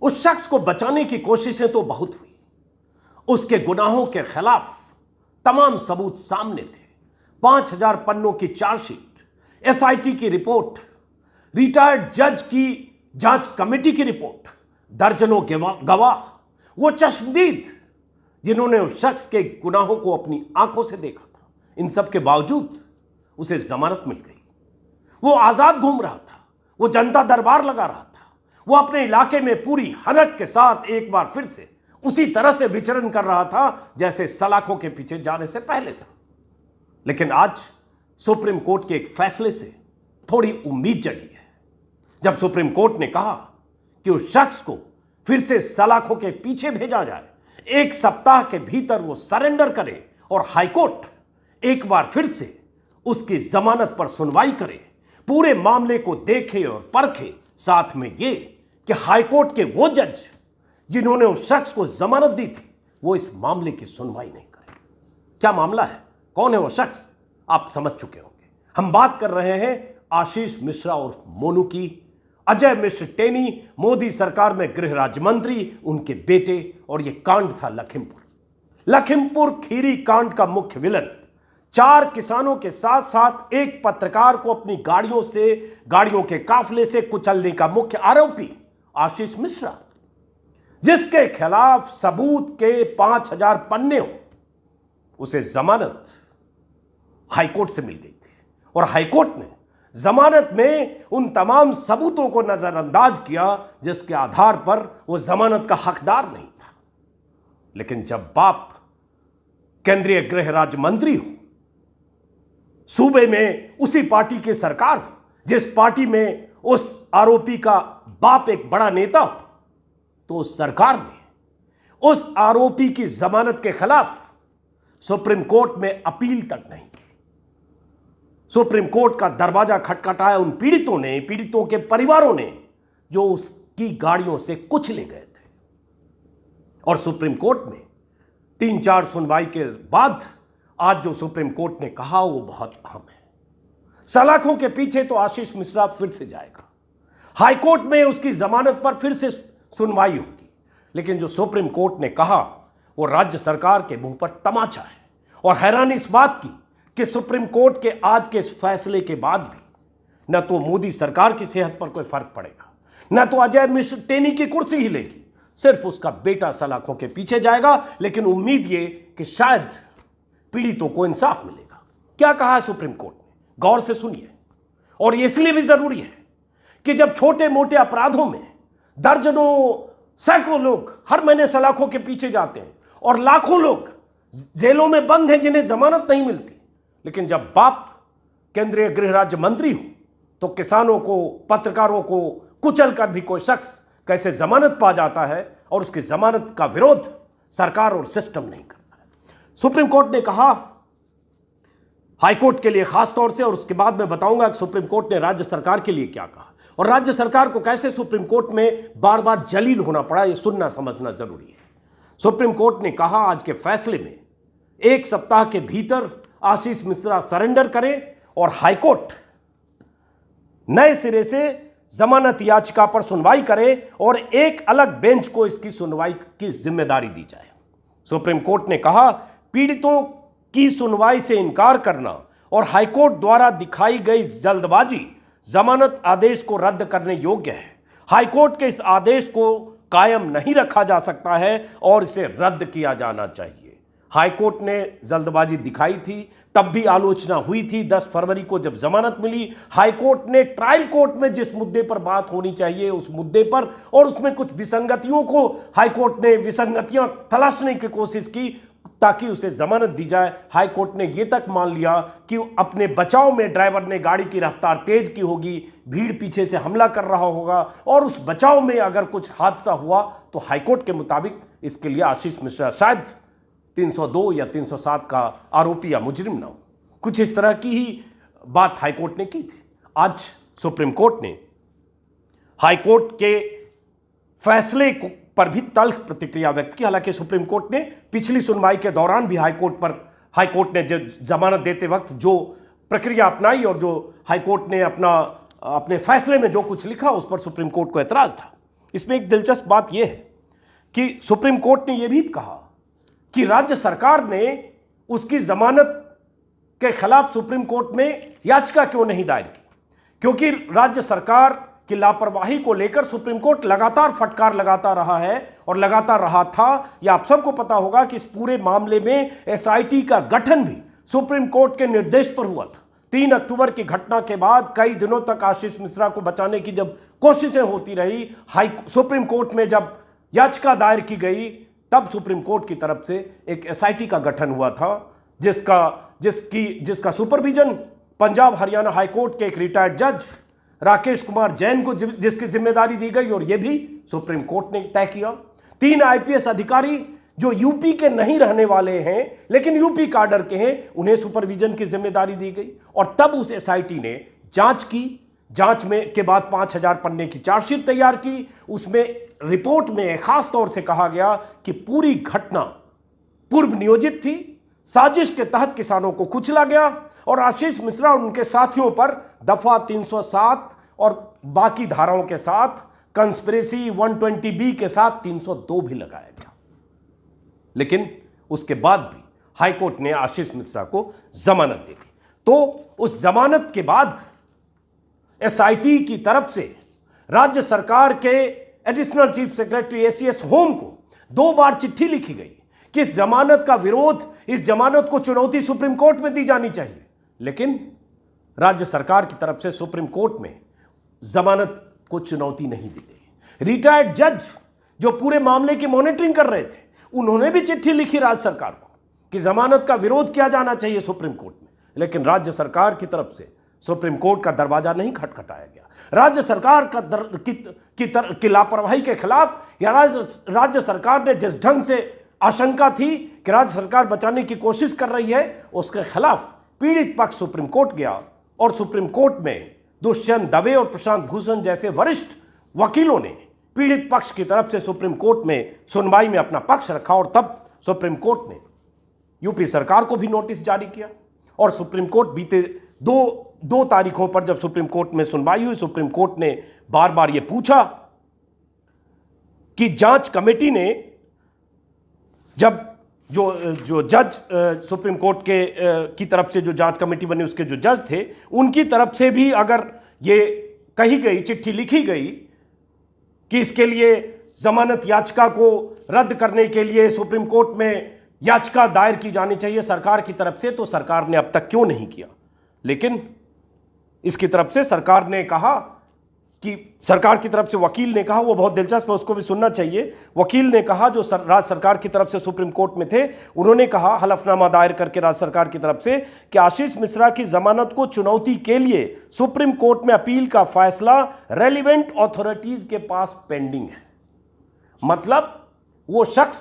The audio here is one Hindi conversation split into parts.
उस शख्स को बचाने की कोशिशें तो बहुत हुई, उसके गुनाहों के खिलाफ तमाम सबूत सामने थे। 5000 पन्नों की चार्जशीट, एसआईटी की रिपोर्ट, रिटायर्ड जज की जांच कमेटी की रिपोर्ट, दर्जनों गवाह, वो चश्मदीद जिन्होंने उस शख्स के गुनाहों को अपनी आंखों से देखा था। इन सब के बावजूद उसे जमानत मिल गई। वो आजाद घूम रहा था, वो जनता दरबार लगा रहा था, वो अपने इलाके में पूरी हनक के साथ एक बार फिर से उसी तरह से विचरण कर रहा था जैसे सलाखों के पीछे जाने से पहले था। लेकिन आज सुप्रीम कोर्ट के एक फैसले से थोड़ी उम्मीद जगी है। जब सुप्रीम कोर्ट ने कहा कि उस शख्स को फिर से सलाखों के पीछे भेजा जाए, 1 सप्ताह के भीतर वो सरेंडर करे और हाईकोर्ट एक बार फिर से उसकी जमानत पर सुनवाई करे, पूरे मामले को देखे और परखे, साथ में ये कि हाईकोर्ट के वो जज जिन्होंने उस शख्स को जमानत दी थी वो इस मामले की सुनवाई नहीं करे। क्या मामला है, कौन है वो शख्स, आप समझ चुके होंगे। हम बात कर रहे हैं आशीष मिश्रा और मोनू की। अजय मिश्र टेनी मोदी सरकार में गृह राज्य मंत्री, उनके बेटे, और ये कांड था लखीमपुर खीरी कांड का मुख्य विलन 4 किसानों के साथ साथ एक पत्रकार को अपनी गाड़ियों के काफिले से कुचलने का मुख्य आरोपी आशीष मिश्रा, जिसके खिलाफ सबूत के 5000 पन्ने हो, उसे जमानत हाईकोर्ट से मिल गई थी। और हाईकोर्ट ने जमानत में उन तमाम सबूतों को नजरअंदाज किया जिसके आधार पर वो जमानत का हकदार नहीं था। लेकिन जब बाप केंद्रीय गृह राज्य मंत्री हो, सूबे में उसी पार्टी की सरकार हो जिस पार्टी में उस आरोपी का बाप एक बड़ा नेता हो, तो उस सरकार ने उस आरोपी की जमानत के खिलाफ सुप्रीम कोर्ट में अपील तक नहीं की। सुप्रीम कोर्ट का दरवाजा खटखटाया उन पीड़ितों के परिवारों ने जो उसकी गाड़ियों से कुचले गए थे। और सुप्रीम कोर्ट में 3-4 सुनवाई के बाद आज जो सुप्रीम कोर्ट ने कहा वो बहुत अहम है। सलाखों के पीछे तो आशीष मिश्रा फिर से जाएगा, हाईकोर्ट में उसकी जमानत पर फिर से सुनवाई होगी। लेकिन जो सुप्रीम कोर्ट ने कहा वो राज्य सरकार के मुंह पर तमाचा है। और हैरानी इस बात की कि सुप्रीम कोर्ट के आज के इस फैसले के बाद भी न तो मोदी सरकार की सेहत पर कोई फर्क पड़ेगा, न तो अजय मिश्र टेनी की कुर्सी हिलेगी, सिर्फ उसका बेटा सलाखों के पीछे जाएगा। लेकिन उम्मीद ये कि शायद पीड़ितों को इंसाफ मिलेगा। क्या कहा है सुप्रीम कोर्ट ने, गौर से सुनिए। और ये इसलिए भी जरूरी है कि जब छोटे मोटे अपराधों में दर्जनों सैकड़ों लोग हर महीने सलाखों के पीछे जाते हैं और लाखों लोग जेलों में बंद हैं जिन्हें जमानत नहीं मिलती, लेकिन जब बाप केंद्रीय गृह राज्य मंत्री हो तो किसानों को, पत्रकारों को कुचल कर भी कोई शख्स कैसे जमानत पा जाता है और उसकी जमानत का विरोध सरकार और सिस्टम नहीं करता है। सुप्रीम कोर्ट ने कहा हाईकोर्ट के लिए खास तौर से, और उसके बाद मैं बताऊंगा कि सुप्रीम कोर्ट ने राज्य सरकार के लिए क्या कहा और राज्य सरकार को कैसे सुप्रीम कोर्ट में बार बार जलील होना पड़ा, यह सुनना समझना जरूरी है। सुप्रीम कोर्ट ने कहा आज के फैसले में 1 सप्ताह के भीतर आशीष मिश्रा सरेंडर करें और हाईकोर्ट नए सिरे से जमानत याचिका पर सुनवाई करे और एक अलग बेंच को इसकी सुनवाई की जिम्मेदारी दी जाए। सुप्रीम कोर्ट ने कहा पीड़ितों की सुनवाई से इनकार करना और हाईकोर्ट द्वारा दिखाई गई जल्दबाजी जमानत आदेश को रद्द करने योग्य है। हाईकोर्ट के इस आदेश को कायम नहीं रखा जा सकता है और इसे रद्द किया जाना चाहिए। हाईकोर्ट ने जल्दबाजी दिखाई थी, तब भी आलोचना हुई थी। 10 फरवरी को जब जमानत मिली, हाईकोर्ट ने ट्रायल कोर्ट में जिस मुद्दे पर बात होनी चाहिए उस मुद्दे पर, और उसमें कुछ विसंगतियों को हाईकोर्ट ने विसंगतियां तलाशने की कोशिश की ताकि उसे जमानत दी जाए। हाईकोर्ट ने यह तक मान लिया कि अपने बचाव में ड्राइवर ने गाड़ी की रफ्तार तेज की होगी, भीड़ पीछे से हमला कर रहा होगा और उस बचाव में अगर कुछ हादसा हुआ तो हाईकोर्ट के मुताबिक इसके लिए आशीष मिश्रा शायद 302 या 307 का आरोपी या मुजरिम ना हो। कुछ इस तरह की ही बात हाईकोर्ट ने की थी। आज सुप्रीम कोर्ट ने हाईकोर्ट के फैसले पर भी तल्ख प्रतिक्रिया व्यक्त की। हालांकि सुप्रीम कोर्ट ने पिछली सुनवाई के दौरान भी हाईकोर्ट ने जमानत देते वक्त जो प्रक्रिया अपनाई और जो हाईकोर्ट ने अपने फैसले में जो कुछ लिखा उस पर सुप्रीम कोर्ट को एतराज था। इसमें एक दिलचस्प बात यह है कि सुप्रीम कोर्ट ने यह भी कहा कि राज्य सरकार ने उसकी जमानत के खिलाफ सुप्रीम कोर्ट में याचिका क्यों नहीं दायर की, क्योंकि राज्य सरकार की लापरवाही को लेकर सुप्रीम कोर्ट लगातार फटकार लगाता रहा है और लगातार रहा था। यह आप सबको पता होगा कि इस पूरे मामले में एसआईटी का गठन भी सुप्रीम कोर्ट के निर्देश पर हुआ था। 3 अक्टूबर की घटना के बाद कई दिनों तक आशीष मिश्रा को बचाने की जब कोशिशें होती रही, सुप्रीम कोर्ट में जब याचिका दायर की गई, तब सुप्रीम कोर्ट की तरफ से एक एसआईटी का गठन हुआ था, जिसका सुपरविजन पंजाब हरियाणा हाईकोर्ट के एक रिटायर्ड जज राकेश कुमार जैन को जिसकी जिम्मेदारी दी गई, और यह भी सुप्रीम कोर्ट ने तय किया। 3 आईपीएस अधिकारी जो यूपी के नहीं रहने वाले हैं लेकिन यूपी काडर के हैं, उन्हें सुपरविजन की जिम्मेदारी दी गई, और तब उस एसआईटी ने जांच की। जांच में के बाद 5000 पन्ने की चार्जशीट तैयार की। उसमें रिपोर्ट में खास तौर से कहा गया कि पूरी घटना पूर्व नियोजित थी, साजिश के तहत किसानों को कुचला गया, और आशीष मिश्रा और उनके साथियों पर दफा 307 और बाकी धाराओं के साथ कंस्पिरेसी 120B के साथ 302 भी लगाया गया। लेकिन उसके बाद भी हाईकोर्ट ने आशीष मिश्रा को जमानत दे दी। तो उस जमानत के बाद एसआईटी की तरफ से राज्य सरकार के additional chief secretary ACS home को 2 बार चिट्ठी लिखी गई कि इस जमानत का विरोध, इस जमानत को चुनौती सुप्रीम कोर्ट में दी जानी चाहिए। लेकिन राज्य सरकार की तरफ से सुप्रीम कोर्ट में जमानत को चुनौती नहीं दी गई। रिटायर्ड जज जो पूरे मामले की मॉनिटरिंग कर रहे थे, उन्होंने भी चिट्ठी लिखी राज्य सरकार को कि जमानत का विरोध किया जाना चाहिए सुप्रीम कोर्ट में, लेकिन राज्य सरकार की तरफ से सुप्रीम कोर्ट का दरवाजा नहीं खटखटाया गया। राज्य सरकार की लापरवाही के खिलाफ, या राज्य सरकार ने जिस ढंग से आशंका थी कि राज्य सरकार बचाने की कोशिश कर रही है, उसके खिलाफ पीड़ित पक्ष सुप्रीम कोर्ट गया, और सुप्रीम कोर्ट में दुष्यंत दवे और प्रशांत भूषण जैसे वरिष्ठ वकीलों ने पीड़ित पक्ष की तरफ से सुप्रीम कोर्ट में सुनवाई में अपना पक्ष रखा, और तब सुप्रीम कोर्ट ने यूपी सरकार को भी नोटिस जारी किया। और सुप्रीम कोर्ट बीते दो तारीखों पर जब सुप्रीम कोर्ट में सुनवाई हुई, सुप्रीम कोर्ट ने बार बार यह पूछा कि जांच कमेटी ने, जब जो जज सुप्रीम कोर्ट की तरफ से जो जांच कमेटी बनी, उसके जो जज थे, उनकी तरफ से भी अगर ये कही गई, चिट्ठी लिखी गई कि इसके लिए जमानत याचिका को रद्द करने के लिए सुप्रीम कोर्ट में याचिका दायर की जानी चाहिए सरकार की तरफ से, तो सरकार ने अब तक क्यों नहीं किया। लेकिन इसकी तरफ से सरकार ने कहा कि, सरकार की तरफ से वकील ने कहा, वो बहुत दिलचस्प है, उसको भी सुनना चाहिए। वकील ने कहा, जो राज्य सरकार की तरफ से सुप्रीम कोर्ट में थे, उन्होंने कहा हलफनामा दायर करके राज्य सरकार की तरफ से कि आशीष मिश्रा की जमानत को चुनौती के लिए सुप्रीम कोर्ट में अपील का फैसला रेलिवेंट अथॉरिटीज के पास पेंडिंग है। मतलब वो शख्स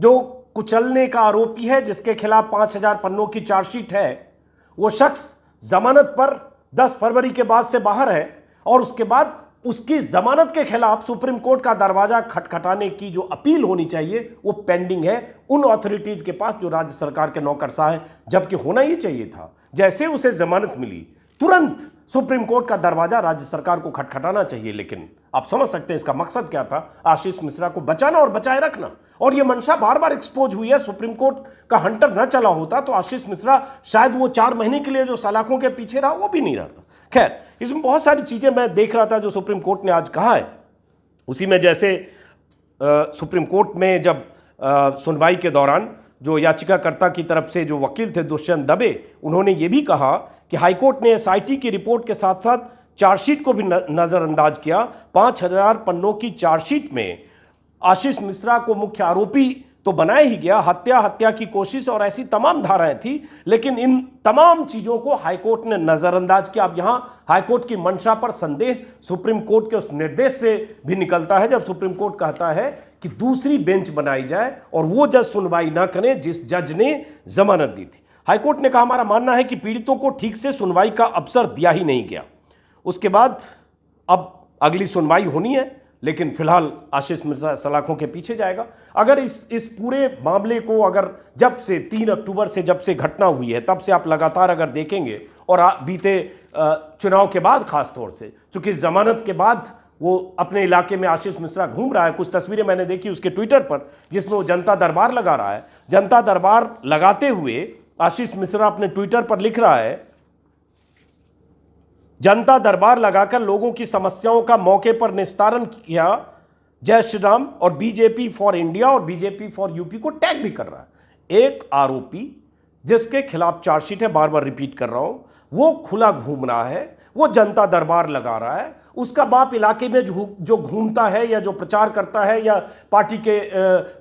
जो कुचलने का आरोपी है, जिसके खिलाफ 5000 पन्नों की चार्जशीट है, वो शख्स जमानत पर 10 फरवरी के बाद से बाहर है, और उसके बाद उसकी जमानत के खिलाफ सुप्रीम कोर्ट का दरवाजा खटखटाने की जो अपील होनी चाहिए वो पेंडिंग है उन अथॉरिटीज के पास जो राज्य सरकार के नौकरशाह है। जबकि होना ही चाहिए था, जैसे उसे जमानत मिली तुरंत सुप्रीम कोर्ट का दरवाजा राज्य सरकार को खटखटाना चाहिए। लेकिन आप समझ सकते हैं इसका मकसद क्या था, आशीष मिश्रा को बचाना और बचाए रखना। और यह मंशा बार बार एक्सपोज हुई है। सुप्रीम कोर्ट का हंटर न चला होता तो आशीष मिश्रा शायद वो 4 महीने के लिए जो सलाखों के पीछे रहा वो भी नहीं रहता। खैर, इसमें बहुत सारी चीजें मैं देख रहा था जो सुप्रीम कोर्ट ने आज कहा है। उसी में जैसे सुप्रीम कोर्ट में जब सुनवाई के दौरान जो याचिकाकर्ता की तरफ से जो वकील थे दुष्यंत दवे, उन्होंने ये भी कहा कि हाईकोर्ट ने एसआईटी की रिपोर्ट के साथ साथ चार्जशीट को भी नजरअंदाज किया। 5000 पन्नों की चार्जशीट में आशीष मिश्रा को मुख्य आरोपी तो बनाया ही गया, हत्या की कोशिश और ऐसी तमाम धाराएं थी, लेकिन इन तमाम चीजों को हाईकोर्ट ने नजरअंदाज किया। अब यहां हाईकोर्ट की मंशा पर संदेह सुप्रीम कोर्ट के उस निर्देश से भी निकलता है जब सुप्रीम कोर्ट कहता है कि दूसरी बेंच बनाई जाए और वो जज सुनवाई ना करें जिस जज ने जमानत दी थी। हाईकोर्ट ने कहा, हमारा मानना है कि पीड़ितों को ठीक से सुनवाई का अवसर दिया ही नहीं गया। उसके बाद अब अगली सुनवाई होनी है, लेकिन फिलहाल आशीष मिश्रा सलाखों के पीछे जाएगा। अगर इस पूरे मामले को अगर जब से 3 अक्टूबर से जब से घटना हुई है तब से आप लगातार अगर देखेंगे और बीते चुनाव के बाद खास तौर से, चूंकि जमानत के बाद वो अपने इलाके में आशीष मिश्रा घूम रहा है। कुछ तस्वीरें मैंने देखी उसके ट्विटर पर जिसमें वो जनता दरबार लगा रहा है। जनता दरबार लगाते हुए आशीष मिश्रा अपने ट्विटर पर लिख रहा है, जनता दरबार लगाकर लोगों की समस्याओं का मौके पर निस्तारण किया, जय श्री राम, और बीजेपी फॉर इंडिया और बीजेपी फॉर यूपी को टैग भी कर रहा है। एक आरोपी जिसके खिलाफ चार्जशीट है, बार बार रिपीट कर रहा हूं, वो खुला घूम रहा है, वो जनता दरबार लगा रहा है, उसका बाप इलाके में जो घूमता है या जो प्रचार करता है या पार्टी के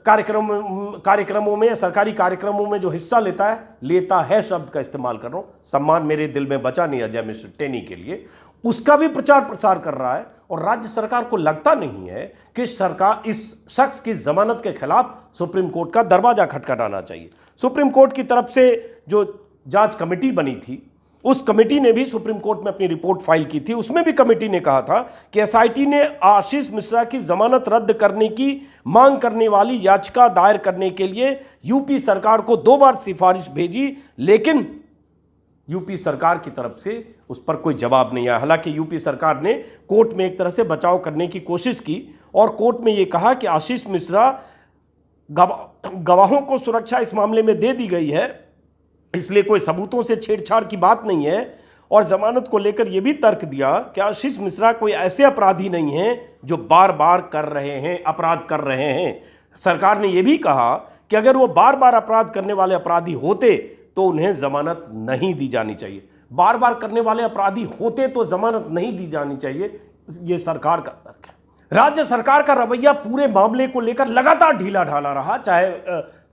कार्यक्रमों में या सरकारी कार्यक्रमों में जो हिस्सा लेता है शब्द का इस्तेमाल कर रहा हूं, सम्मान मेरे दिल में बचा नहीं अजय मिश्र टेनी के लिए, उसका भी प्रचार प्रसार कर रहा है। और राज्य सरकार को लगता नहीं है कि सरकार इस शख्स की जमानत के खिलाफ सुप्रीम कोर्ट का दरवाजा खटखटाना चाहिए। सुप्रीम कोर्ट की तरफ से जो जांच कमेटी बनी थी, उस कमेटी ने भी सुप्रीम कोर्ट में अपनी रिपोर्ट फाइल की थी। उसमें भी कमेटी ने कहा था कि एसआईटी ने आशीष मिश्रा की जमानत रद्द करने की मांग करने वाली याचिका दायर करने के लिए यूपी सरकार को 2 बार सिफारिश भेजी, लेकिन यूपी सरकार की तरफ से उस पर कोई जवाब नहीं आया। हालांकि यूपी सरकार ने कोर्ट में एक तरह से बचाव करने की कोशिश की और कोर्ट में यह कहा कि आशीष मिश्रा गवाहों को सुरक्षा इस मामले में दे दी गई है, इसलिए कोई सबूतों से छेड़छाड़ की बात नहीं है। और जमानत को लेकर यह भी तर्क दिया कि आशीष मिश्रा कोई ऐसे अपराधी नहीं हैं जो बार बार अपराध कर रहे हैं। सरकार ने यह भी कहा कि अगर वो बार बार अपराध करने वाले अपराधी होते तो उन्हें जमानत नहीं दी जानी चाहिए। बार बार करने वाले अपराधी होते तो जमानत नहीं दी जानी चाहिए, यह सरकार का तर्क है। राज्य सरकार का रवैया पूरे मामले को लेकर लगातार ढीला ढाला रहा, चाहे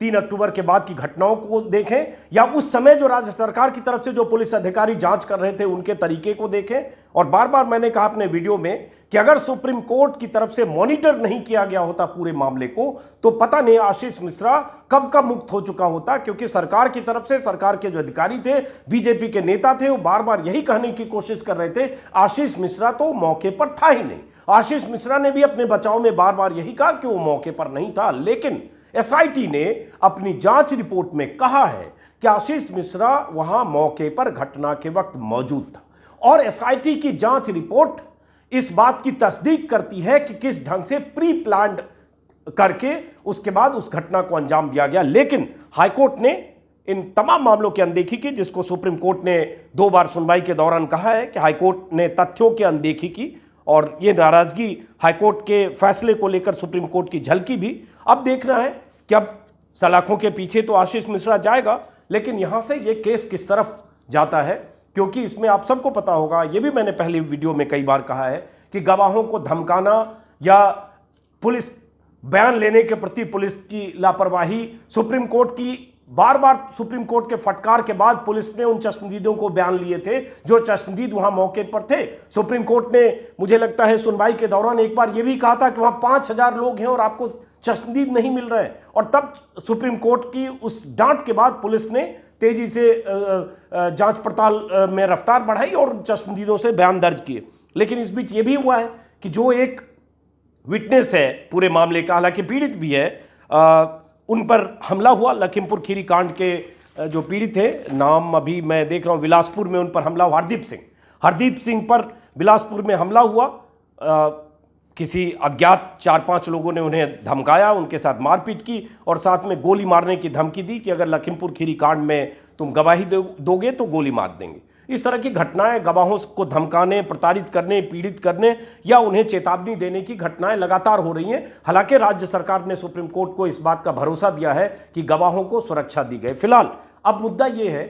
3 अक्टूबर के बाद की घटनाओं को देखें या उस समय जो राज्य सरकार की तरफ से जो पुलिस अधिकारी जांच कर रहे थे उनके तरीके को देखें। और बार बार मैंने कहा अपने वीडियो में कि अगर सुप्रीम कोर्ट की तरफ से मॉनिटर नहीं किया गया होता पूरे मामले को तो पता नहीं आशीष मिश्रा कब का मुक्त हो चुका होता, क्योंकि सरकार की तरफ से सरकार के जो अधिकारी थे, बीजेपी के नेता थे, वो बार बार यही कहने की कोशिश कर रहे थे आशीष मिश्रा तो मौके पर था ही नहीं। आशीष मिश्रा ने भी अपने बचाव में बार बार यही कहा कि वो मौके पर नहीं था, लेकिन एसआईटी ने अपनी जांच रिपोर्ट में कहा है कि आशीष मिश्रा वहां मौके पर घटना के वक्त मौजूद था। और एसआईटी की जांच रिपोर्ट इस बात की तस्दीक करती है कि किस ढंग से प्री प्लान्ड करके उसके बाद उस घटना को अंजाम दिया गया। लेकिन हाईकोर्ट ने इन तमाम मामलों की अनदेखी की, जिसको सुप्रीम कोर्ट ने 2 बार सुनवाई के दौरान कहा है कि हाईकोर्ट ने तथ्यों की अनदेखी की और ये नाराजगी हाईकोर्ट के फैसले को लेकर सुप्रीम कोर्ट की झलकी भी। अब देखना है कि अब सलाखों के पीछे तो आशीष मिश्रा जाएगा, लेकिन यहां से ये केस किस तरफ जाता है, क्योंकि इसमें आप सबको पता होगा, ये भी मैंने पहले वीडियो में कई बार कहा है कि गवाहों को धमकाना या पुलिस बयान लेने के प्रति पुलिस की लापरवाही, सुप्रीम कोर्ट की बार बार सुप्रीम कोर्ट के फटकार के बाद पुलिस ने उन चश्मदीदों को बयान लिए थे जो चश्मदीद वहां मौके पर थे। सुप्रीम कोर्ट ने मुझे लगता है सुनवाई के दौरान एक बार यह भी कहा था कि वहां 5000 लोग हैं और आपको चश्मदीद नहीं मिल रहे हैं, और तब सुप्रीम कोर्ट की उस डांट के बाद पुलिस ने तेजी से जांच पड़ताल में रफ्तार बढ़ाई और चश्मदीदों से बयान दर्ज किए। लेकिन इस बीच यह भी हुआ है कि जो एक विटनेस है पूरे मामले का, हालांकि पीड़ित भी है, उन पर हमला हुआ। लखीमपुर खीरी कांड के जो पीड़ित थे, नाम अभी मैं देख रहा हूं, बिलासपुर में उन पर हमला हुआ, हरदीप सिंह पर बिलासपुर में हमला हुआ। किसी अज्ञात 4-5 लोगों ने उन्हें धमकाया, उनके साथ मारपीट की और साथ में गोली मारने की धमकी दी कि अगर लखीमपुर खीरी कांड में तुम गवाही दोगे तो गोली मार देंगे। इस तरह की घटनाएं, गवाहों को धमकाने, प्रताड़ित करने, पीड़ित करने या उन्हें चेतावनी देने की घटनाएं लगातार हो रही हैं। हालांकि राज्य सरकार ने सुप्रीम कोर्ट को इस बात का भरोसा दिया है कि गवाहों को सुरक्षा दी गई। फिलहाल अब मुद्दा यह है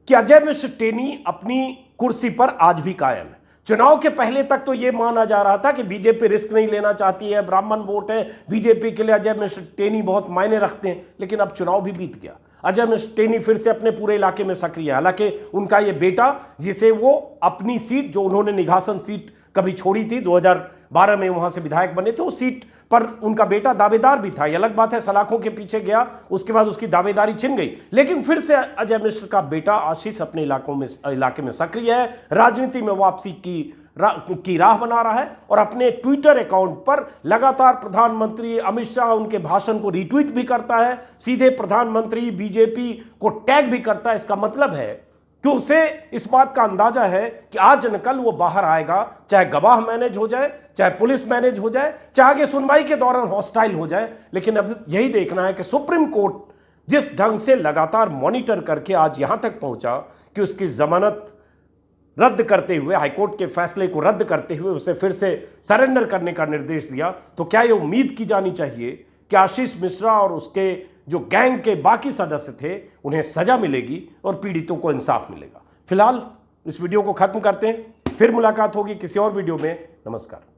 कि अजय मिश्र टेनी अपनी कुर्सी पर आज भी कायम है। चुनाव के पहले तक तो यह माना जा रहा था कि बीजेपी रिस्क नहीं लेना चाहती है, ब्राह्मण वोट है, बीजेपी के लिए अजय मिश्र टेनी बहुत मायने रखते हैं। लेकिन अब चुनाव भी बीत गया, अजय मिश्र टेनी फिर से अपने पूरे इलाके में सक्रिय है। हालांकि उनका ये बेटा, जिसे वो अपनी सीट, जो उन्होंने निघासन सीट कभी छोड़ी थी, 2012 में वहां से विधायक बने थे, उस सीट पर उनका बेटा दावेदार भी था। ये अलग बात है, सलाखों के पीछे गया, उसके बाद उसकी दावेदारी छिन गई। लेकिन फिर से अजय मिश्र का बेटा आशीष अपने इलाके में सक्रिय है, राजनीति में वापसी की राह बना रहा है और अपने ट्विटर अकाउंट पर लगातार प्रधानमंत्री अमित शाह उनके भाषण को रीट्वीट भी करता है, सीधे प्रधानमंत्री बीजेपी को टैग भी करता है। इसका मतलब है कि उसे इस बात का अंदाजा है कि आज न कल वो बाहर आएगा, चाहे गवाह मैनेज हो जाए, चाहे पुलिस मैनेज हो जाए, चाहे आगे सुनवाई के दौरान हॉस्टाइल हो जाए। लेकिन अब यही देखना है कि सुप्रीम कोर्ट जिस ढंग से लगातार मॉनिटर करके आज यहां तक पहुंचा कि उसकी जमानत रद्द करते हुए, हाईकोर्ट के फैसले को रद्द करते हुए उसे फिर से सरेंडर करने का निर्देश दिया, तो क्या यह उम्मीद की जानी चाहिए कि आशीष मिश्रा और उसके जो गैंग के बाकी सदस्य थे उन्हें सजा मिलेगी और पीड़ितों को इंसाफ मिलेगा। फिलहाल इस वीडियो को खत्म करते हैं, फिर मुलाकात होगी किसी और वीडियो में। नमस्कार।